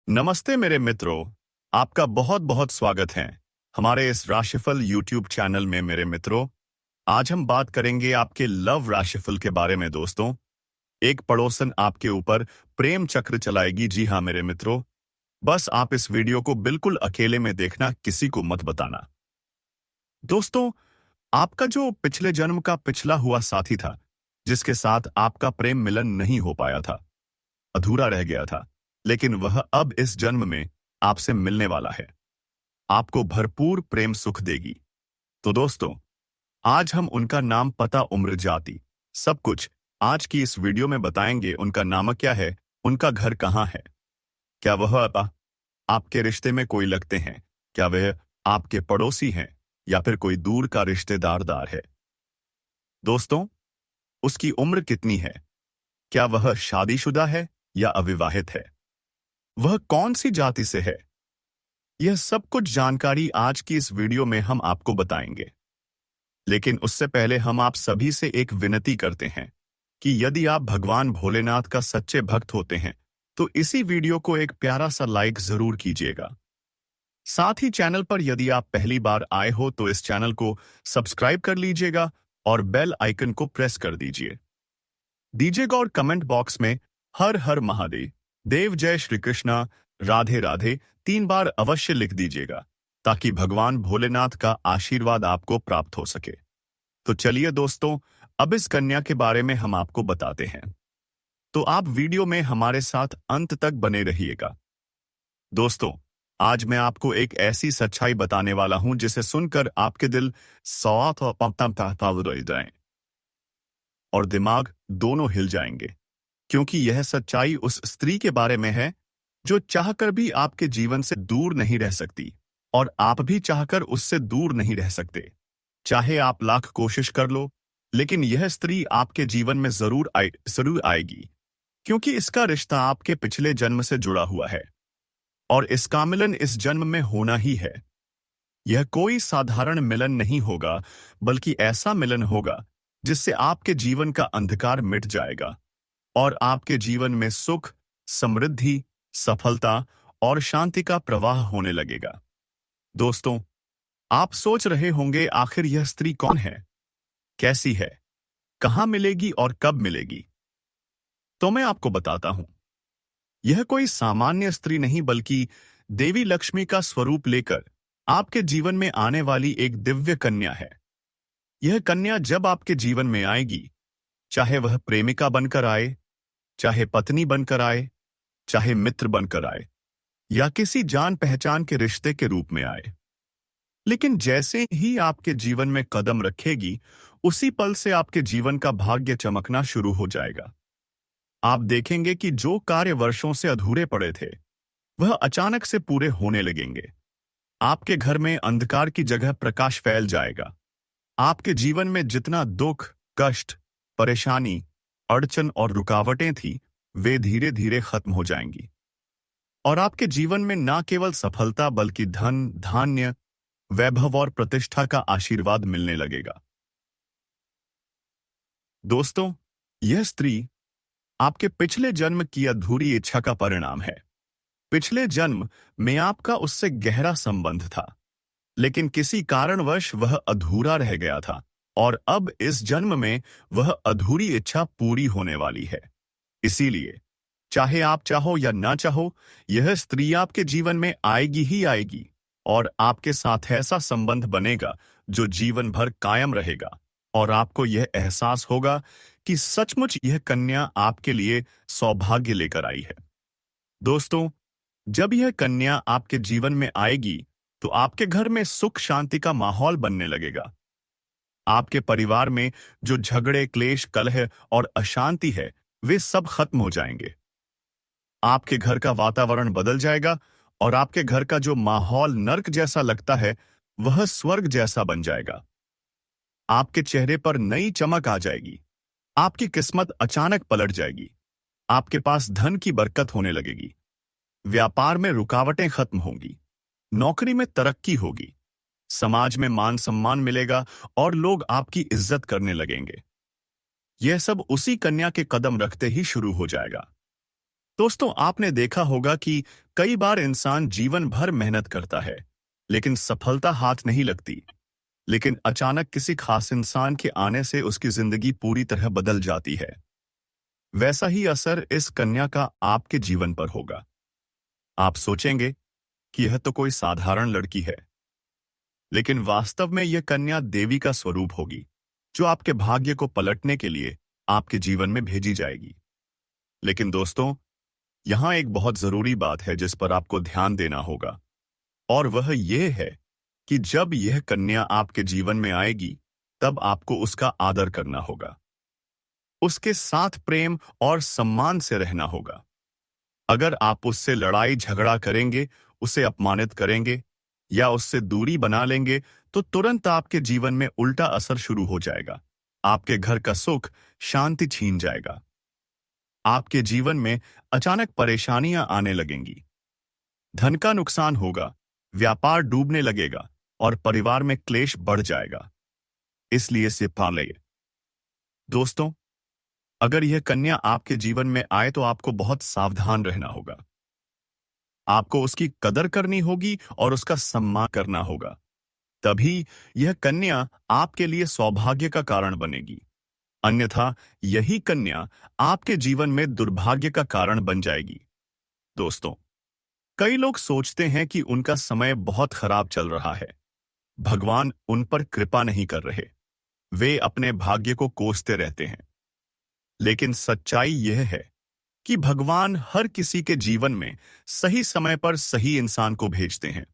नमस्ते मेरे मित्रों। आपका बहुत बहुत स्वागत है हमारे इस राशिफल यूट्यूब चैनल में। मेरे मित्रों, आज हम बात करेंगे आपके लव राशिफल के बारे में। दोस्तों, एक पड़ोसन आपके ऊपर प्रेम चक्र चलाएगी। जी हाँ मेरे मित्रों, बस आप इस वीडियो को बिल्कुल अकेले में देखना, किसी को मत बताना। दोस्तों, आपका जो पिछले जन्म का पिछला हुआ साथी था, जिसके साथ आपका प्रेम मिलन नहीं हो पाया था, अधूरा रह गया था, लेकिन वह अब इस जन्म में आपसे मिलने वाला है। आपको भरपूर प्रेम सुख देगी। तो दोस्तों, आज हम उनका नाम, पता, उम्र, जाति, सब कुछ आज की इस वीडियो में बताएंगे। उनका नाम क्या है, उनका घर कहाँ है, क्या वह आपके रिश्ते में कोई लगते हैं, क्या वह आपके पड़ोसी हैं, या फिर कोई दूर का रिश्तेदार है। दोस्तों, उसकी उम्र कितनी है, क्या वह शादीशुदा है या अविवाहित है, वह कौन सी जाति से है, यह सब कुछ जानकारी आज की इस वीडियो में हम आपको बताएंगे। लेकिन उससे पहले हम आप सभी से एक विनती करते हैं कि यदि आप भगवान भोलेनाथ का सच्चे भक्त होते हैं तो इसी वीडियो को एक प्यारा सा लाइक जरूर कीजिएगा। साथ ही चैनल पर यदि आप पहली बार आए हो तो इस चैनल को सब्सक्राइब कर लीजिएगा और बेल आइकन को प्रेस कर दीजिएगा और कमेंट बॉक्स में हर हर महादेव, देव जय श्री कृष्णा, राधे राधे 3 बार अवश्य लिख दीजिएगा, ताकि भगवान भोलेनाथ का आशीर्वाद आपको प्राप्त हो सके। तो चलिए दोस्तों, अब इस कन्या के बारे में हम आपको बताते हैं, तो आप वीडियो में हमारे साथ अंत तक बने रहिएगा। दोस्तों, आज मैं आपको एक ऐसी सच्चाई बताने वाला हूं जिसे सुनकर आपके दिल सौत और और दिमाग दोनों हिल जाएंगे, क्योंकि यह सच्चाई उस स्त्री के बारे में है जो चाहकर भी आपके जीवन से दूर नहीं रह सकती, और आप भी चाहकर उससे दूर नहीं रह सकते। चाहे आप लाख कोशिश कर लो, लेकिन यह स्त्री आपके जीवन में जरूर आएगी, क्योंकि इसका रिश्ता आपके पिछले जन्म से जुड़ा हुआ है और इसका मिलन इस जन्म में होना ही है। यह कोई साधारण मिलन नहीं होगा, बल्कि ऐसा मिलन होगा जिससे आपके जीवन का अंधकार मिट जाएगा और आपके जीवन में सुख, समृद्धि, सफलता और शांति का प्रवाह होने लगेगा। दोस्तों, आप सोच रहे होंगे, आखिर यह स्त्री कौन है, कैसी है, कहां मिलेगी और कब मिलेगी? तो मैं आपको बताता हूं। यह कोई सामान्य स्त्री नहीं, बल्कि देवी लक्ष्मी का स्वरूप लेकर आपके जीवन में आने वाली एक दिव्य कन्या है। यह कन्या जब आपके जीवन में आएगी, चाहे वह प्रेमिका बनकर आए, चाहे पत्नी बनकर आए, चाहे मित्र बनकर आए, या किसी जान पहचान के रिश्ते के रूप में आए, लेकिन जैसे ही आपके जीवन में कदम रखेगी, उसी पल से आपके जीवन का भाग्य चमकना शुरू हो जाएगा। आप देखेंगे कि जो कार्य वर्षों से अधूरे पड़े थे, वह अचानक से पूरे होने लगेंगे। आपके घर में अंधकार की जगह प्रकाश फैल जाएगा। आपके जीवन में जितना दुख, कष्ट, परेशानी, अड़चन और रुकावटें थी, वे धीरे धीरे खत्म हो जाएंगी और आपके जीवन में न केवल सफलता, बल्कि धन, धान्य, वैभव और प्रतिष्ठा का आशीर्वाद मिलने लगेगा। दोस्तों, यह स्त्री आपके पिछले जन्म की अधूरी इच्छा का परिणाम है। पिछले जन्म में आपका उससे गहरा संबंध था, लेकिन किसी कारणवश वह अधूरा रह गया था, और अब इस जन्म में वह अधूरी इच्छा पूरी होने वाली है। इसीलिए चाहे आप चाहो या ना चाहो, यह स्त्री आपके जीवन में आएगी ही आएगी, और आपके साथ ऐसा संबंध बनेगा जो जीवन भर कायम रहेगा, और आपको यह एहसास होगा कि सचमुच यह कन्या आपके लिए सौभाग्य लेकर आई है। दोस्तों, जब यह कन्या आपके जीवन में आएगी, तो आपके घर में सुख शांति का माहौल बनने लगेगा। आपके परिवार में जो झगड़े, क्लेश, कलह और अशांति है, वे सब खत्म हो जाएंगे। आपके घर का वातावरण बदल जाएगा और आपके घर का जो माहौल नर्क जैसा लगता है, वह स्वर्ग जैसा बन जाएगा। आपके चेहरे पर नई चमक आ जाएगी। आपकी किस्मत अचानक पलट जाएगी। आपके पास धन की बरकत होने लगेगी। व्यापार में रुकावटें खत्म होंगी। नौकरी में तरक्की होगी। समाज में मान सम्मान मिलेगा और लोग आपकी इज्जत करने लगेंगे। यह सब उसी कन्या के कदम रखते ही शुरू हो जाएगा। दोस्तों, आपने देखा होगा कि कई बार इंसान जीवन भर मेहनत करता है, लेकिन सफलता हाथ नहीं लगती। लेकिन अचानक किसी खास इंसान के आने से उसकी जिंदगी पूरी तरह बदल जाती है। वैसा ही असर इस कन्या का आपके जीवन पर होगा। आप सोचेंगे कि यह तो कोई साधारण लड़की है, लेकिन वास्तव में यह कन्या देवी का स्वरूप होगी, जो आपके भाग्य को पलटने के लिए आपके जीवन में भेजी जाएगी। लेकिन दोस्तों, यहां एक बहुत जरूरी बात है जिस पर आपको ध्यान देना होगा, और वह यह है कि जब यह कन्या आपके जीवन में आएगी, तब आपको उसका आदर करना होगा। उसके साथ प्रेम और सम्मान से रहना होगा। अगर आप उससे लड़ाई झगड़ा करेंगे, उसे अपमानित करेंगे या उससे दूरी बना लेंगे, तो तुरंत आपके जीवन में उल्टा असर शुरू हो जाएगा। आपके घर का सुख, शांति छीन जाएगा। आपके जीवन में अचानक परेशानियां आने लगेंगी। धन का नुकसान होगा, व्यापार डूबने लगेगा और परिवार में क्लेश बढ़ जाएगा। इसलिए से पाले दोस्तों, अगर यह कन्या आपके जीवन में आए तो आपको बहुत सावधान रहना होगा। आपको उसकी कदर करनी होगी और उसका सम्मान करना होगा। तभी यह कन्या आपके लिए सौभाग्य का कारण बनेगी। अन्यथा यही कन्या आपके जीवन में दुर्भाग्य का कारण बन जाएगी। दोस्तों, कई लोग सोचते हैं कि उनका समय बहुत खराब चल रहा है, भगवान उन पर कृपा नहीं कर रहे, वे अपने भाग्य को कोसते रहते हैं। लेकिन सच्चाई यह है कि भगवान हर किसी के जीवन में सही समय पर सही इंसान को भेजते हैं,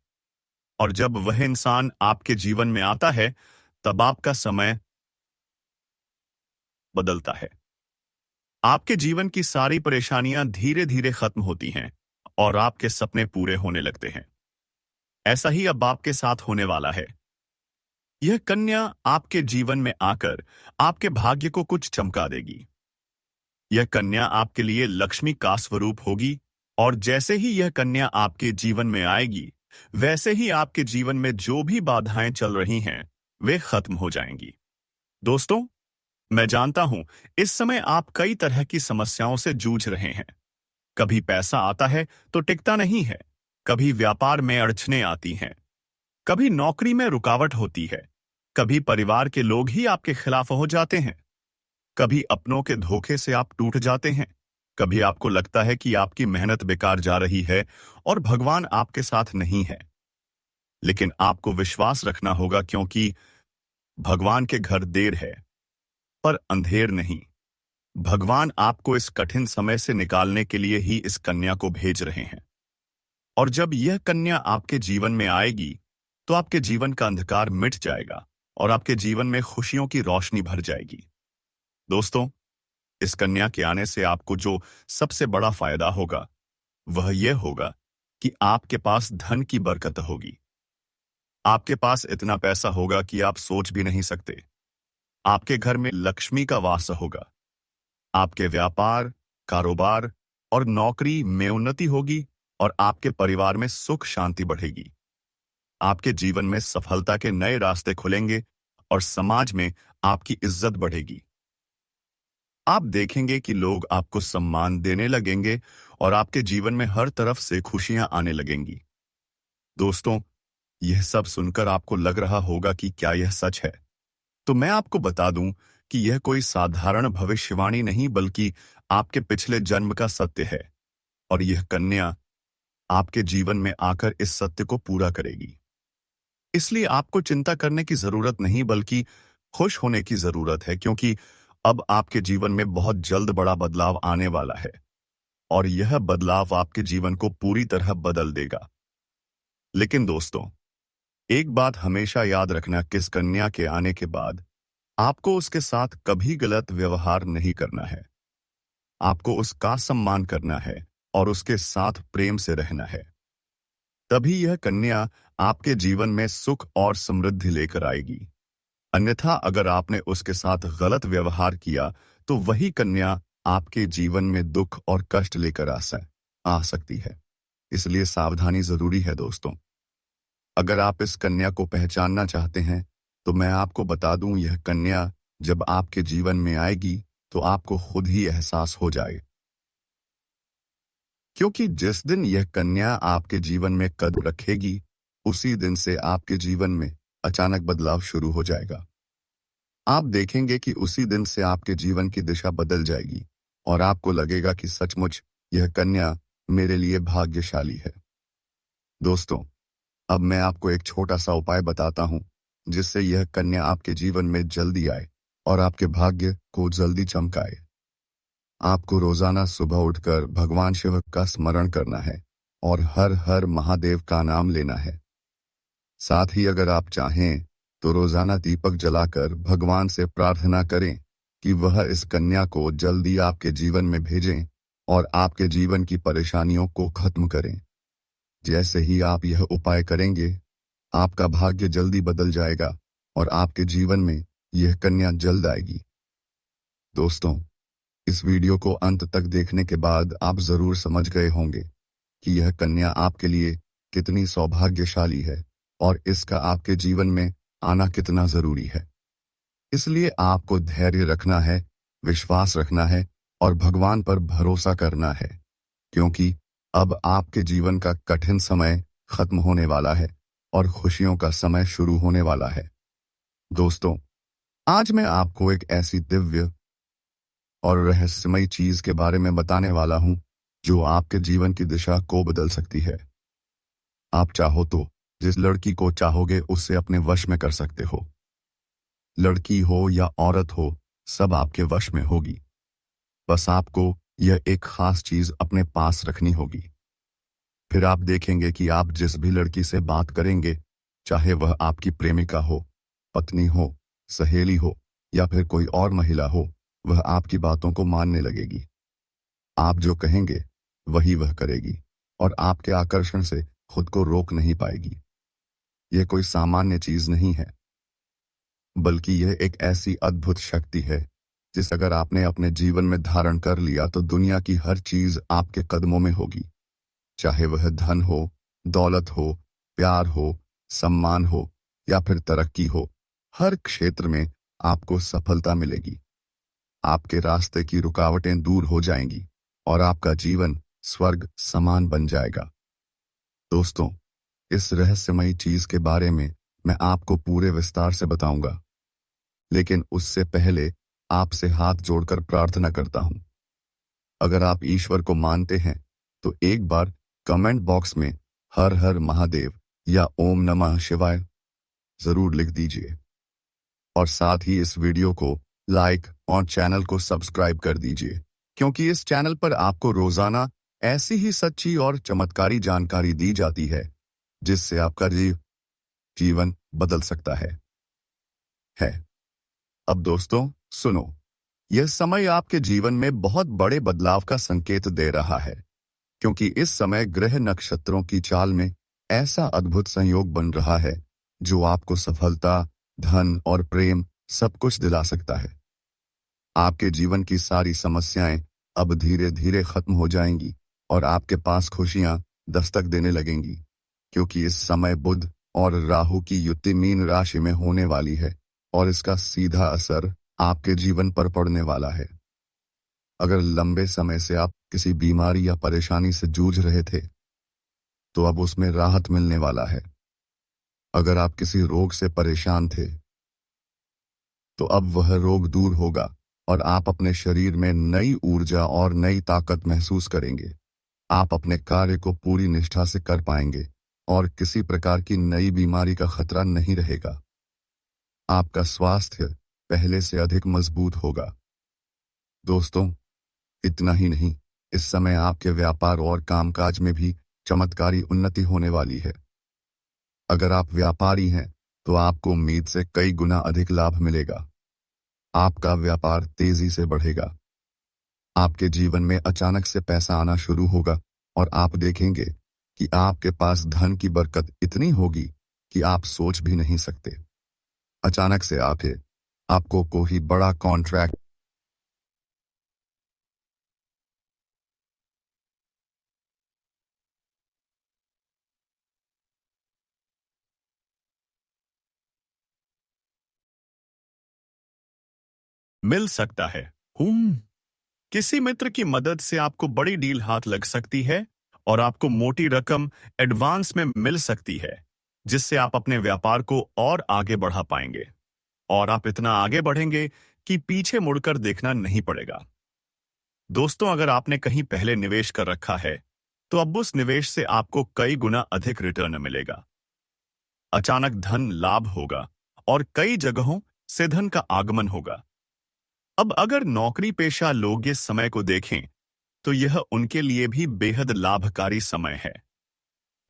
और जब वह इंसान आपके जीवन में आता है, तब आपका समय बदलता है। आपके जीवन की सारी परेशानियां धीरे धीरे खत्म होती हैं और आपके सपने पूरे होने लगते हैं। ऐसा ही अब आपके साथ होने वाला है। यह कन्या आपके जीवन में आकर आपके भाग्य को कुछ चमका देगी। यह कन्या आपके लिए लक्ष्मी का स्वरूप होगी, और जैसे ही यह कन्या आपके जीवन में आएगी, वैसे ही आपके जीवन में जो भी बाधाएं चल रही हैं, वे खत्म हो जाएंगी। दोस्तों, मैं जानता हूं इस समय आप कई तरह की समस्याओं से जूझ रहे हैं। कभी पैसा आता है तो टिकता नहीं है, कभी व्यापार में अड़चने आती हैं, कभी नौकरी में रुकावट होती है, कभी परिवार के लोग ही आपके खिलाफ हो जाते हैं, कभी अपनों के धोखे से आप टूट जाते हैं, कभी आपको लगता है कि आपकी मेहनत बेकार जा रही है और भगवान आपके साथ नहीं है। लेकिन आपको विश्वास रखना होगा, क्योंकि भगवान के घर देर है पर अंधेर नहीं। भगवान आपको इस कठिन समय से निकालने के लिए ही इस कन्या को भेज रहे हैं। और जब यह कन्या आपके जीवन में आएगी, तो आपके जीवन का अंधकार मिट जाएगा और आपके जीवन में खुशियों की रोशनी भर जाएगी। दोस्तों, इस कन्या के आने से आपको जो सबसे बड़ा फायदा होगा, वह यह होगा कि आपके पास धन की बरकत होगी। आपके पास इतना पैसा होगा कि आप सोच भी नहीं सकते। आपके घर में लक्ष्मी का वास होगा। आपके व्यापार, कारोबार और नौकरी में उन्नति होगी, और आपके परिवार में सुख शांति बढ़ेगी। आपके जीवन में सफलता के नए रास्ते खुलेंगे और समाज में आपकी इज्जत बढ़ेगी। आप देखेंगे कि लोग आपको सम्मान देने लगेंगे और आपके जीवन में हर तरफ से खुशियां आने लगेंगी। दोस्तों, यह सब सुनकर आपको लग रहा होगा कि क्या यह सच है? तो मैं आपको बता दूं कि यह कोई साधारण भविष्यवाणी नहीं, बल्कि आपके पिछले जन्म का सत्य है, और यह कन्या आपके जीवन में आकर इस सत्य को पूरा करेगी। इसलिए आपको चिंता करने की जरूरत नहीं, बल्कि खुश होने की जरूरत है, क्योंकि अब आपके जीवन में बहुत जल्द बड़ा बदलाव आने वाला है, और यह बदलाव आपके जीवन को पूरी तरह बदल देगा। लेकिन दोस्तों, एक बात हमेशा याद रखना, किस कन्या के आने के बाद आपको उसके साथ कभी गलत व्यवहार नहीं करना है। आपको उसका सम्मान करना है और उसके साथ प्रेम से रहना है। तभी यह कन्या आपके जीवन में सुख और समृद्धि लेकर आएगी। अन्यथा अगर आपने उसके साथ गलत व्यवहार किया, तो वही कन्या आपके जीवन में दुख और कष्ट लेकर आ सकती है। इसलिए सावधानी जरूरी है दोस्तों। अगर आप इस कन्या को पहचानना चाहते हैं, तो मैं आपको बता दूं, यह कन्या जब आपके जीवन में आएगी, तो आपको खुद ही एहसास हो जाए क्योंकि जिस दिन यह कन्या आपके जीवन में कदम रखेगी, उसी दिन से आपके जीवन में अचानक बदलाव शुरू हो जाएगा। आप देखेंगे कि उसी दिन से आपके जीवन की दिशा बदल जाएगी और आपको लगेगा कि सचमुच यह कन्या मेरे लिए भाग्यशाली है। दोस्तों, अब मैं आपको एक छोटा सा उपाय बताता हूं, जिससे यह कन्या आपके जीवन में जल्दी आए और आपके भाग्य को जल्दी चमकाए। आपको रोजाना सुबह उठकर भगवान शिव का स्मरण करना है और हर हर महादेव का नाम लेना है। साथ ही अगर आप चाहें तो रोजाना दीपक जलाकर भगवान से प्रार्थना करें कि वह इस कन्या को जल्दी आपके जीवन में भेजें और आपके जीवन की परेशानियों को खत्म करें। जैसे ही आप यह उपाय करेंगे, आपका भाग्य जल्दी बदल जाएगा और आपके जीवन में यह कन्या जल्द आएगी। दोस्तों, इस वीडियो को अंत तक देखने के बाद आप जरूर समझ गए होंगे कि यह कन्या आपके लिए कितनी सौभाग्यशाली है और इसका आपके जीवन में आना कितना जरूरी है। इसलिए आपको धैर्य रखना है, विश्वास रखना है और भगवान पर भरोसा करना है, क्योंकि अब आपके जीवन का कठिन समय खत्म होने वाला है और खुशियों का समय शुरू होने वाला है। दोस्तों, आज मैं आपको एक ऐसी दिव्य और रहस्यमयी चीज के बारे में बताने वाला हूं, जो आपके जीवन की दिशा को बदल सकती है। आप चाहो तो जिस लड़की को चाहोगे उससे अपने वश में कर सकते हो। लड़की हो या औरत हो, सब आपके वश में होगी। बस आपको यह एक खास चीज अपने पास रखनी होगी। फिर आप देखेंगे कि आप जिस भी लड़की से बात करेंगे, चाहे वह आपकी प्रेमिका हो, पत्नी हो, सहेली हो या फिर कोई और महिला हो, वह आपकी बातों को मानने लगेगी। आप जो कहेंगे वही वह करेगी और आपके आकर्षण से खुद को रोक नहीं पाएगी। यह कोई सामान्य चीज नहीं है, बल्कि यह एक ऐसी अद्भुत शक्ति है जिस अगर आपने अपने जीवन में धारण कर लिया तो दुनिया की हर चीज आपके कदमों में होगी। चाहे वह धन हो, दौलत हो, प्यार हो, सम्मान हो या फिर तरक्की हो, हर क्षेत्र में आपको सफलता मिलेगी। आपके रास्ते की रुकावटें दूर हो जाएंगी और आपका जीवन स्वर्ग समान बन जाएगा। दोस्तों, इस रहस्यमयी चीज के बारे में मैं आपको पूरे विस्तार से बताऊंगा, लेकिन उससे पहले आपसे हाथ जोड़कर प्रार्थना करता हूं। अगर आप ईश्वर को मानते हैं तो एक बार कमेंट बॉक्स में हर हर महादेव या ओम नमः शिवाय जरूर लिख दीजिए और साथ ही इस वीडियो को लाइक और चैनल को सब्सक्राइब कर दीजिए, क्योंकि इस चैनल पर आपको रोजाना ऐसी ही सच्ची और चमत्कारी जानकारी दी जाती है, जिससे आपका जीवन बदल सकता है। अब दोस्तों सुनो, यह समय आपके जीवन में बहुत बड़े बदलाव का संकेत दे रहा है, क्योंकि इस समय ग्रह नक्षत्रों की चाल में ऐसा अद्भुत संयोग बन रहा है जो आपको सफलता, धन और प्रेम सब कुछ दिला सकता है। आपके जीवन की सारी समस्याएं अब धीरे धीरे खत्म हो जाएंगी और आपके पास खुशियां दस्तक देने लगेंगी, क्योंकि इस समय बुध और राहु की युति मीन राशि में होने वाली है और इसका सीधा असर आपके जीवन पर पड़ने वाला है। अगर लंबे समय से आप किसी बीमारी या परेशानी से जूझ रहे थे, तो अब उसमें राहत मिलने वाला है। अगर आप किसी रोग से परेशान थे, तो अब वह रोग दूर होगा और आप अपने शरीर में नई ऊर्जा और नई ताकत महसूस करेंगे। आप अपने कार्य को पूरी निष्ठा से कर पाएंगे और किसी प्रकार की नई बीमारी का खतरा नहीं रहेगा। आपका स्वास्थ्य पहले से अधिक मजबूत होगा। दोस्तों, इतना ही नहीं, इस समय आपके व्यापार और कामकाज में भी चमत्कारी उन्नति होने वाली है। अगर आप व्यापारी हैं तो आपको उम्मीद से कई गुना अधिक लाभ मिलेगा। आपका व्यापार तेजी से बढ़ेगा। आपके जीवन में अचानक से पैसा आना शुरू होगा और आप देखेंगे कि आपके पास धन की बरकत इतनी होगी कि आप सोच भी नहीं सकते। अचानक से आपको कोई बड़ा कॉन्ट्रैक्ट मिल सकता है। किसी मित्र की मदद से आपको बड़ी डील हाथ लग सकती है और आपको मोटी रकम एडवांस में मिल सकती है, जिससे आप अपने व्यापार को और आगे बढ़ा पाएंगे। और आप इतना आगे बढ़ेंगे कि पीछे मुड़कर देखना नहीं पड़ेगा। दोस्तों, अगर आपने कहीं पहले निवेश कर रखा है, तो अब उस निवेश से आपको कई गुना अधिक रिटर्न मिलेगा। अचानक धन लाभ होगा और कई जगहों से धन का आगमन होगा। अब अगर नौकरी पेशा लोग इस समय को देखें, तो यह उनके लिए भी बेहद लाभकारी समय है।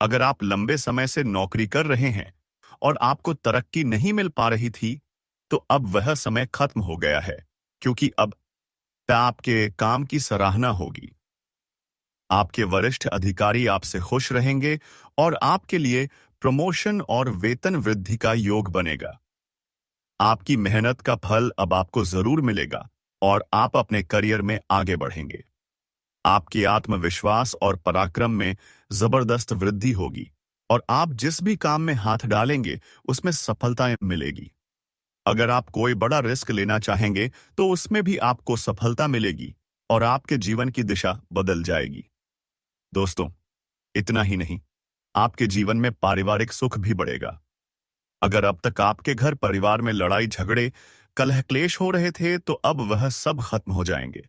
अगर आप लंबे समय से नौकरी कर रहे हैं और आपको तरक्की नहीं मिल पा रही थी, तो अब वह समय खत्म हो गया है, क्योंकि अब आपके काम की सराहना होगी। आपके वरिष्ठ अधिकारी आपसे खुश रहेंगे और आपके लिए प्रमोशन और वेतन वृद्धि का योग बनेगा। आपकी मेहनत का फल अब आपको जरूर मिलेगा और आप अपने करियर में आगे बढ़ेंगे। आपके आत्मविश्वास और पराक्रम में जबरदस्त वृद्धि होगी और आप जिस भी काम में हाथ डालेंगे उसमें सफलताएं मिलेगी। अगर आप कोई बड़ा रिस्क लेना चाहेंगे तो उसमें भी आपको सफलता मिलेगी और आपके जीवन की दिशा बदल जाएगी। दोस्तों, इतना ही नहीं, आपके जीवन में पारिवारिक सुख भी बढ़ेगा। अगर अब तक आपके घर परिवार में लड़ाई झगड़े कलह क्लेश हो रहे थे, तो अब वह सब खत्म हो जाएंगे।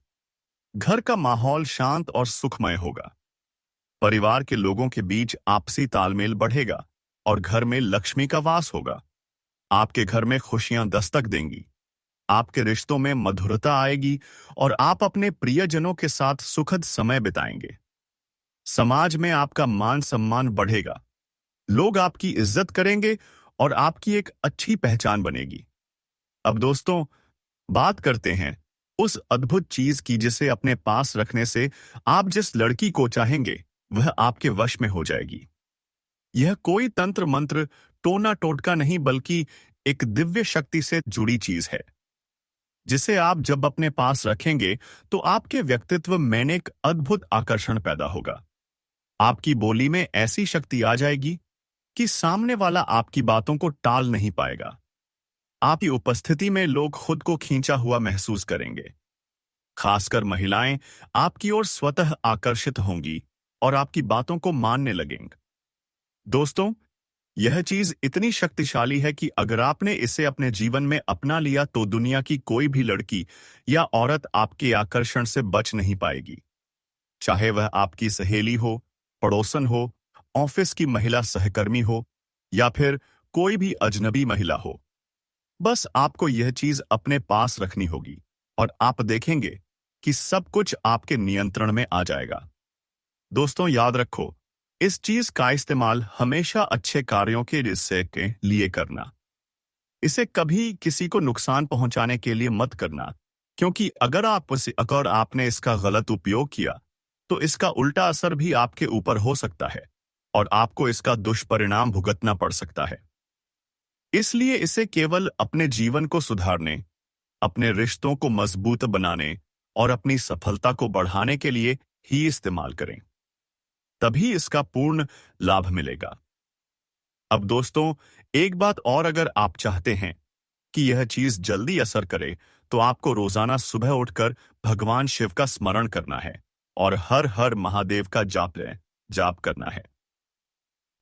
घर का माहौल शांत और सुखमय होगा। परिवार के लोगों के बीच आपसी तालमेल बढ़ेगा और घर में लक्ष्मी का वास होगा। आपके घर में खुशियां दस्तक देंगी। आपके रिश्तों में मधुरता आएगी और आप अपने प्रियजनों के साथ सुखद समय बिताएंगे। समाज में आपका मान सम्मान बढ़ेगा। लोग आपकी इज्जत करेंगे और आपकी एक अच्छी पहचान बनेगी। अब दोस्तों, बात करते हैं उस अद्भुत चीज की जिसे अपने पास रखने से आप जिस लड़की को चाहेंगे वह आपके वश में हो जाएगी। यह कोई तंत्र मंत्र टोना टोटका नहीं, बल्कि एक दिव्य शक्ति से जुड़ी चीज है, जिसे आप जब अपने पास रखेंगे तो आपके व्यक्तित्व में एक अद्भुत आकर्षण पैदा होगा। आपकी बोली में ऐसी शक्ति आ जाएगी कि सामने वाला आपकी बातों को टाल नहीं पाएगा। आपकी उपस्थिति में लोग खुद को खींचा हुआ महसूस करेंगे। खासकर महिलाएं आपकी ओर स्वतः आकर्षित होंगी और आपकी बातों को मानने लगेंगे। दोस्तों, यह चीज इतनी शक्तिशाली है कि अगर आपने इसे अपने जीवन में अपना लिया तो दुनिया की कोई भी लड़की या औरत आपके आकर्षण से बच नहीं पाएगी। चाहे वह आपकी सहेली हो, पड़ोसन हो, ऑफिस की महिला सहकर्मी हो या फिर कोई भी अजनबी महिला हो। बस आपको यह चीज अपने पास रखनी होगी और आप देखेंगे कि सब कुछ आपके नियंत्रण में आ जाएगा। दोस्तों, याद रखो, इस चीज का इस्तेमाल हमेशा अच्छे कार्यों के हिस्से के लिए करना। इसे कभी किसी को नुकसान पहुंचाने के लिए मत करना, क्योंकि अगर आपने इसका गलत उपयोग किया तो इसका उल्टा असर भी आपके ऊपर हो सकता है और आपको इसका दुष्परिणाम भुगतना पड़ सकता है। इसलिए इसे केवल अपने जीवन को सुधारने, अपने रिश्तों को मजबूत बनाने और अपनी सफलता को बढ़ाने के लिए ही इस्तेमाल करें। तभी इसका पूर्ण लाभ मिलेगा। अब दोस्तों, एक बात और, अगर आप चाहते हैं कि यह चीज जल्दी असर करे तो आपको रोजाना सुबह उठकर भगवान शिव का स्मरण करना है और हर हर महादेव का जाप करना है।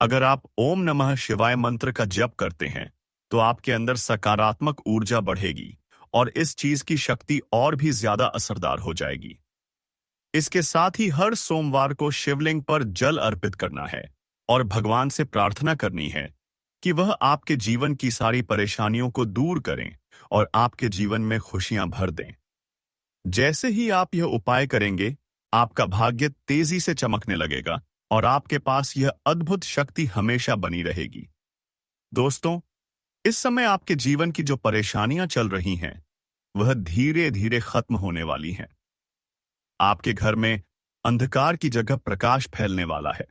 अगर आप ओम नमः शिवाय मंत्र का जप करते हैं तो आपके अंदर सकारात्मक ऊर्जा बढ़ेगी और इस चीज की शक्ति और भी ज्यादा असरदार हो जाएगी। इसके साथ ही हर सोमवार को शिवलिंग पर जल अर्पित करना है और भगवान से प्रार्थना करनी है कि वह आपके जीवन की सारी परेशानियों को दूर करें और आपके जीवन में खुशियां भर दें। जैसे ही आप यह उपाय करेंगे, आपका भाग्य तेजी से चमकने लगेगा और आपके पास यह अद्भुत शक्ति हमेशा बनी रहेगी। दोस्तों, इस समय आपके जीवन की जो परेशानियां चल रही हैं, वह धीरे धीरे खत्म होने वाली हैं। आपके घर में अंधकार की जगह प्रकाश फैलने वाला है।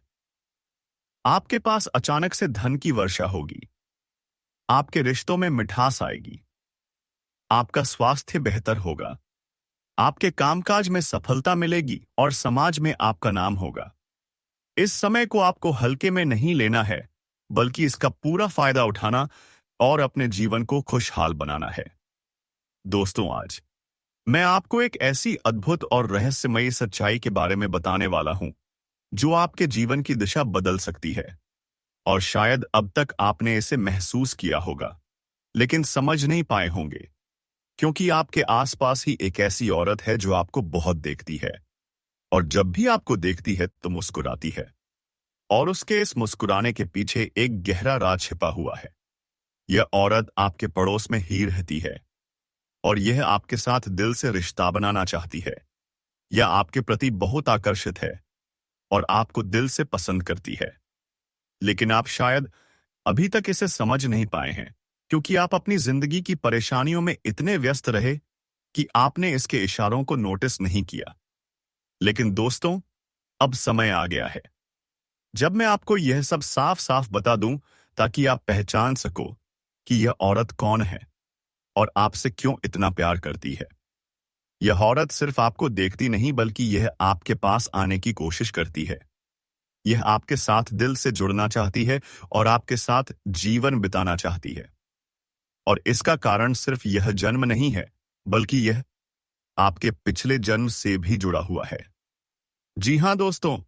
आपके पास अचानक से धन की वर्षा होगी। आपके रिश्तों में मिठास आएगी। आपका स्वास्थ्य बेहतर होगा। आपके कामकाज में सफलता मिलेगी और समाज में आपका नाम होगा। इस समय को आपको हल्के में नहीं लेना है, बल्कि इसका पूरा फायदा उठाना और अपने जीवन को खुशहाल बनाना है। दोस्तों, आज मैं आपको एक ऐसी अद्भुत और रहस्यमयी सच्चाई के बारे में बताने वाला हूं जो आपके जीवन की दिशा बदल सकती है। और शायद अब तक आपने इसे महसूस किया होगा, लेकिन समझ नहीं पाए होंगे, क्योंकि आपके आसपास ही एक ऐसी औरत है जो आपको बहुत देखती है, और जब भी आपको देखती है तो मुस्कुराती है। और उसके इस मुस्कुराने के पीछे एक गहरा राज छिपा हुआ है। यह औरत आपके पड़ोस में ही रहती है, और यह आपके साथ दिल से रिश्ता बनाना चाहती है। यह आपके प्रति बहुत आकर्षित है और आपको दिल से पसंद करती है। लेकिन आप शायद अभी तक इसे समझ नहीं पाए हैं, क्योंकि आप अपनी जिंदगी की परेशानियों में इतने व्यस्त रहे कि आपने इसके इशारों को नोटिस नहीं किया। लेकिन दोस्तों, अब समय आ गया है जब मैं आपको यह सब साफ साफ बता दूं, ताकि आप पहचान सको कि यह औरत कौन है और आपसे क्यों इतना प्यार करती है। यह औरत सिर्फ आपको देखती नहीं, बल्कि यह आपके पास आने की कोशिश करती है। यह आपके साथ दिल से जुड़ना चाहती है और आपके साथ जीवन बिताना चाहती है। और इसका कारण सिर्फ यह जन्म नहीं है, बल्कि यह आपके पिछले जन्म से भी जुड़ा हुआ है। जी हां दोस्तों,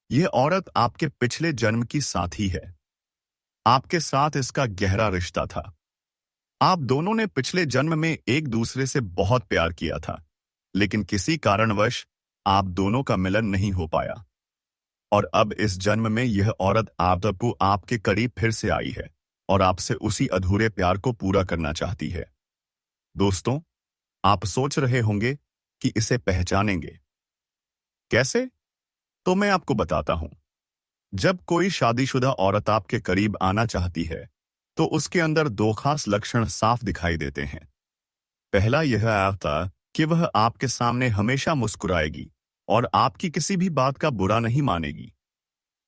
यह औरत आपके पिछले जन्म की साथी है। आपके साथ इसका गहरा रिश्ता था। आप दोनों ने पिछले जन्म में एक दूसरे से बहुत प्यार किया था, लेकिन किसी कारणवश आप दोनों का मिलन नहीं हो पाया। और अब इस जन्म में यह औरत आपको आपके करीब फिर से आई है और आपसे उसी अधूरे प्यार को पूरा करना चाहती है। दोस्तों, आप सोच रहे होंगे कि इसे पहचानेंगे कैसे? तो मैं आपको बताता हूं। जब कोई शादीशुदा औरत आपके करीब आना चाहती है, तो उसके अंदर दो खास लक्षण साफ दिखाई देते हैं। पहला यह आता कि वह आपके सामने हमेशा मुस्कुराएगी और आपकी किसी भी बात का बुरा नहीं मानेगी,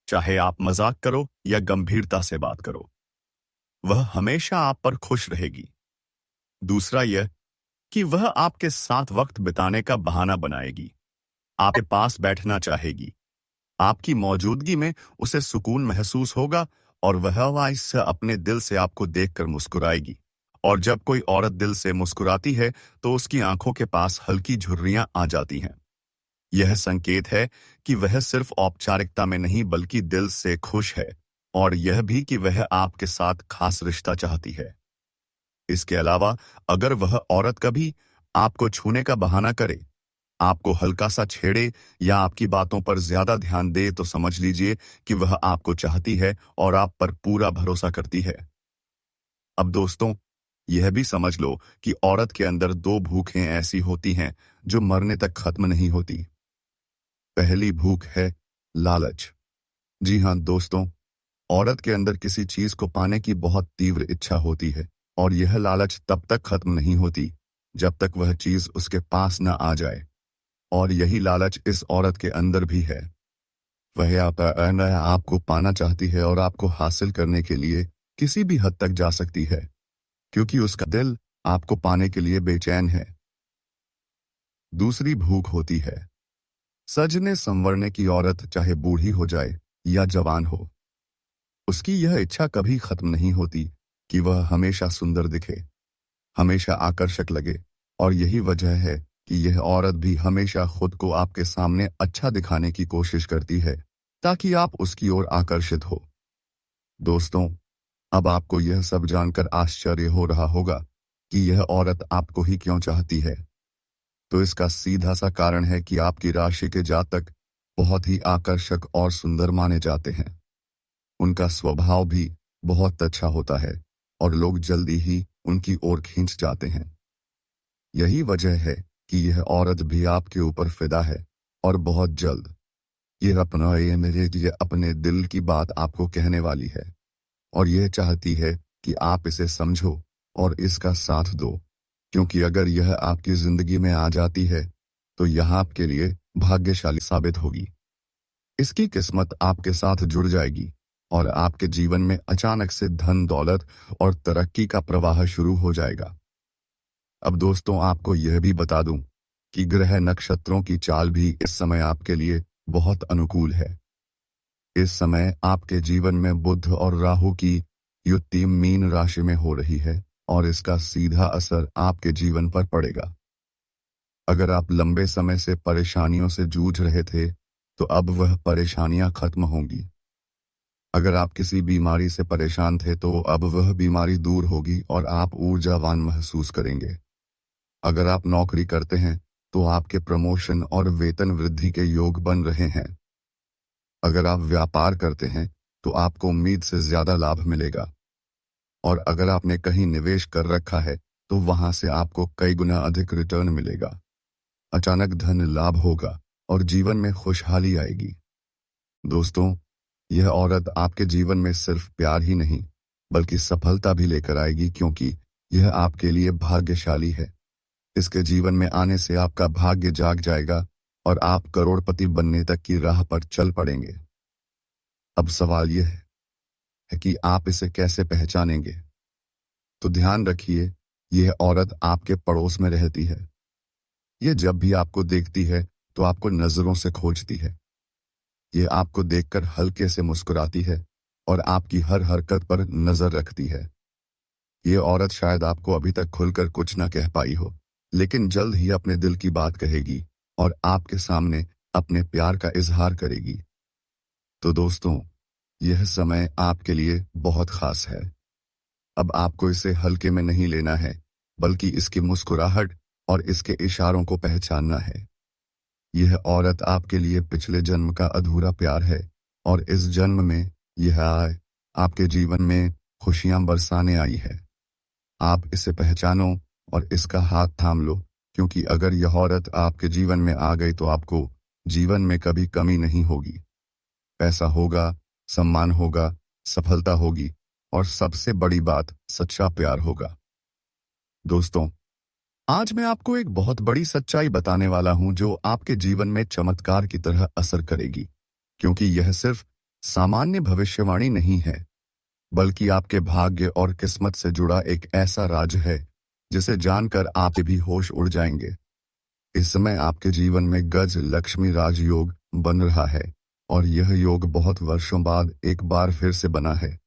चाहे आप मजाक करो या गंभीरता से बात करो। वह हमेशा आप पर खुश रहेगी। दूसरा यह कि वह आपके साथ वक्त बिताने का बहाना बनाएगी, आपके पास बैठना चाहेगी। आपकी मौजूदगी में उसे सुकून महसूस होगा और वह इससे अपने दिल से आपको देखकर मुस्कुराएगी। और जब कोई औरत दिल से मुस्कुराती है, तो उसकी आंखों के पास हल्की झुर्रियां आ जाती हैं। यह संकेत है कि वह सिर्फ औपचारिकता में नहीं, बल्कि दिल से खुश है, और यह भी कि वह आपके साथ खास रिश्ता चाहती है। इसके अलावा, अगर वह औरत कभी आपको छूने का बहाना करे, आपको हल्का सा छेड़े या आपकी बातों पर ज्यादा ध्यान दे, तो समझ लीजिए कि वह आपको चाहती है और आप पर पूरा भरोसा करती है। अब दोस्तों, यह भी समझ लो कि औरत के अंदर दो भूखें ऐसी होती हैं जो मरने तक खत्म नहीं होती। पहली भूख है लालच। जी हाँ दोस्तों, औरत के अंदर किसी चीज को पाने की बहुत तीव्र इच्छा होती है, और यह लालच तब तक खत्म नहीं होती जब तक वह चीज उसके पास न आ जाए। और यही लालच इस औरत के अंदर भी है। वह आपको पाना चाहती है और आपको हासिल करने के लिए किसी भी हद तक जा सकती है, क्योंकि उसका दिल आपको पाने के लिए बेचैन है। दूसरी भूख होती है सजने संवरने की। औरत चाहे बूढ़ी हो जाए या जवान हो, उसकी यह इच्छा कभी खत्म नहीं होती कि वह हमेशा सुंदर दिखे, हमेशा आकर्षक लगे। और यही वजह है कि यह औरत भी हमेशा खुद को आपके सामने अच्छा दिखाने की कोशिश करती है, ताकि आप उसकी ओर आकर्षित हो। दोस्तों, अब आपको यह सब जानकर आश्चर्य हो रहा होगा कि यह औरत आपको ही क्यों चाहती है। तो इसका सीधा सा कारण है कि आपकी राशि के जातक बहुत ही आकर्षक और सुंदर माने जाते हैं। उनका स्वभाव भी बहुत अच्छा होता है और लोग जल्दी ही उनकी ओर खींच जाते हैं। यही वजह है कि यह औरत भी आपके ऊपर फिदा है, और बहुत जल्द ये मेरे लिए अपने दिल की बात आपको कहने वाली है, और यह चाहती है कि आप इसे समझो और इसका साथ दो, क्योंकि अगर यह आपकी जिंदगी में आ जाती है, तो यह आपके लिए भाग्यशाली साबित होगी। इसकी किस्मत आपके साथ जुड़ जाएगी और आपके जीवन में अचानक से धन दौलत और तरक्की का प्रवाह शुरू हो जाएगा। अब दोस्तों, आपको यह भी बता दूं कि ग्रह नक्षत्रों की चाल भी इस समय आपके लिए बहुत अनुकूल है। इस समय आपके जीवन में बुध और राहु की युति मीन राशि में हो रही है, और इसका सीधा असर आपके जीवन पर पड़ेगा। अगर आप लंबे समय से परेशानियों से जूझ रहे थे, तो अब वह परेशानियां खत्म होंगी। अगर आप किसी बीमारी से परेशान थे, तो अब वह बीमारी दूर होगी और आप ऊर्जावान महसूस करेंगे। अगर आप नौकरी करते हैं, तो आपके प्रमोशन और वेतन वृद्धि के योग बन रहे हैं। अगर आप व्यापार करते हैं, तो आपको उम्मीद से ज्यादा लाभ मिलेगा। और अगर आपने कहीं निवेश कर रखा है, तो वहां से आपको कई गुना अधिक रिटर्न मिलेगा। अचानक धन लाभ होगा और जीवन में खुशहाली आएगी। दोस्तों, यह औरत आपके जीवन में सिर्फ प्यार ही नहीं, बल्कि सफलता भी लेकर आएगी, क्योंकि यह आपके लिए भाग्यशाली है। इसके जीवन में आने से आपका भाग्य जाग जाएगा और आप करोड़पति बनने तक की राह पर चल पड़ेंगे। अब सवाल यह है कि आप इसे कैसे पहचानेंगे। तो ध्यान रखिए, यह औरत आपके पड़ोस में रहती है। यह जब भी आपको देखती है, तो आपको नजरों से खोजती है। यह आपको देखकर हल्के से मुस्कुराती है और आपकी हर हरकत पर नजर रखती है। यह औरत शायद आपको अभी तक खुलकर कुछ न कह पाई हो, लेकिन जल्द ही अपने दिल की बात कहेगी और आपके सामने अपने प्यार का इजहार करेगी। तो दोस्तों, यह समय आपके लिए बहुत खास है। अब आपको इसे हल्के में नहीं लेना है, बल्कि इसकी मुस्कुराहट और इसके इशारों को पहचानना है। यह औरत आपके लिए पिछले जन्म का अधूरा प्यार है और इस जन्म में यह आए आपके जीवन में खुशियां बरसाने आई है। आप इसे पहचानो और इसका हाथ थाम लो, क्योंकि अगर यह औरत आपके जीवन में आ गई, तो आपको जीवन में कभी कमी नहीं होगी। पैसा होगा, सम्मान होगा, सफलता होगी और सबसे बड़ी बात, सच्चा प्यार होगा। दोस्तों, आज मैं आपको एक बहुत बड़ी सच्चाई बताने वाला हूं, जो आपके जीवन में चमत्कार की तरह असर करेगी, क्योंकि यह सिर्फ सामान्य भविष्यवाणी नहीं है, बल्कि आपके भाग्य और किस्मत से जुड़ा एक ऐसा राज है जिसे जानकर आप भी होश उड़ जाएंगे। इस समय आपके जीवन में गज लक्ष्मी राजयोग बन रहा है और यह योग बहुत वर्षों बाद एक बार फिर से बना है।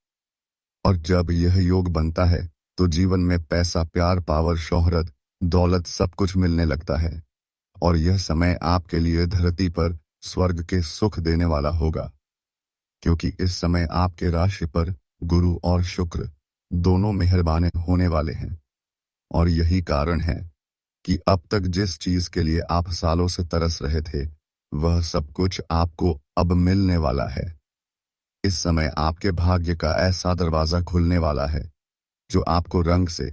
और जब यह योग बनता है, तो जीवन में पैसा, प्यार, पावर, शोहरत, दौलत सब कुछ मिलने लगता है। और यह समय आपके लिए धरती पर स्वर्ग के सुख देने वाला होगा, क्योंकि इस समय आपके राशि पर गुरु और शुक्र दोनों मेहरबान होने वाले हैं। और यही कारण है कि अब तक जिस चीज के लिए आप सालों से तरस रहे थे, वह सब कुछ आपको अब मिलने वाला है। इस समय आपके भाग्य का ऐसा दरवाजा खुलने वाला है, जो आपको रंग से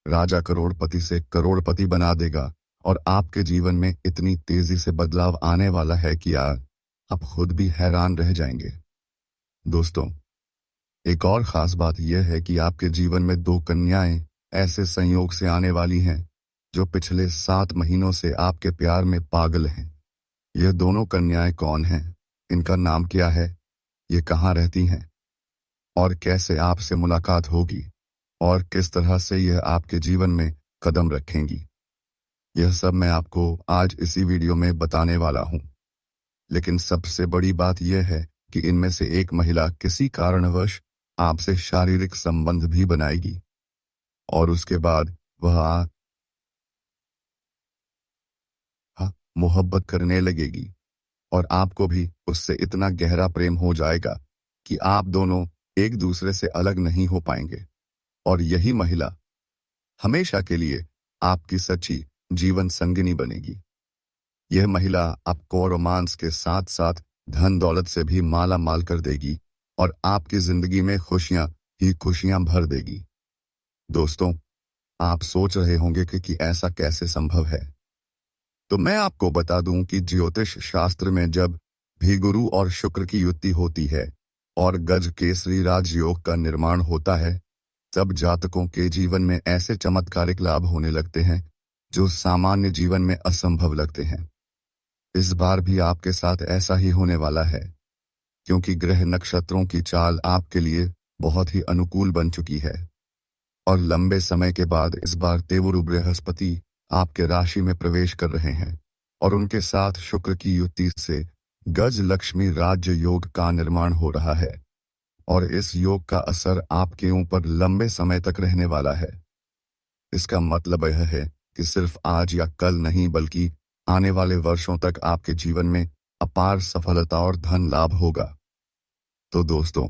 राजा, करोड़पति से करोड़पति बना देगा और आपके जीवन में इतनी तेजी से बदलाव आने वाला है कि आप खुद भी हैरान रह जाएंगे। दोस्तों, एक और खास बात यह है कि आपके जीवन में 2 कन्याएं ऐसे संयोग से आने वाली हैं, जो पिछले 7 महीनों से आपके प्यार में पागल हैं। यह दोनों कन्याएं कौन हैं? इनका नाम क्या है? ये कहाँ रहती हैं? और कैसे आपसे मुलाकात होगी? और किस तरह से यह आपके जीवन में कदम रखेंगी? यह सब मैं आपको आज इसी वीडियो में बताने वाला हूं। लेकिन सबसे बड़ी बात यह है कि इनमें से एक महिला किसी कारणवश आपसे शारीरिक संबंध भी बनाएगी और उसके बाद वह मोहब्बत करने लगेगी और आपको भी उससे इतना गहरा प्रेम हो जाएगा कि आप दोनों एक दूसरे से अलग नहीं हो पाएंगे। और यही महिला हमेशा के लिए आपकी सच्ची जीवन संगिनी बनेगी। यह महिला आपको रोमांस के साथ साथ धन दौलत से भी माला माल कर देगी और आपकी जिंदगी में खुशियां ही खुशियां भर देगी। दोस्तों, आप सोच रहे होंगे कि ऐसा कैसे संभव है। तो मैं आपको बता दूं कि ज्योतिष शास्त्र में जब भी गुरु और शुक्र की युति होती है और गज केसरी राजयोग का निर्माण होता है, तब जातकों के जीवन में ऐसे चमत्कारिक लाभ होने लगते हैं जो सामान्य जीवन में असंभव लगते हैं। इस बार भी आपके साथ ऐसा ही होने वाला है, क्योंकि ग्रह नक्षत्रों की चाल आपके लिए बहुत ही अनुकूल बन चुकी है। और लंबे समय के बाद इस बार देवगुरु बृहस्पति आपके राशि में प्रवेश कर रहे हैं और उनके साथ शुक्र की युति से गज लक्ष्मी राज्य योग का निर्माण हो रहा है। और इस योग का असर आपके ऊपर लंबे समय तक रहने वाला है। इसका मतलब यह है कि सिर्फ आज या कल नहीं बल्कि आने वाले वर्षों तक आपके जीवन में अपार सफलता और धन लाभ होगा। तो दोस्तों,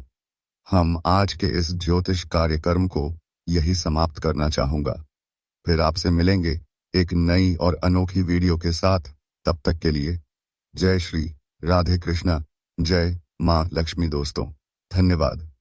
हम आज के इस ज्योतिष कार्यक्रम को यही समाप्त करना चाहूंगा। फिर आपसे मिलेंगे एक नई और अनोखी वीडियो के साथ। तब तक के लिए जय श्री राधे कृष्णा, जय मां लक्ष्मी दोस्तों। धन्यवाद।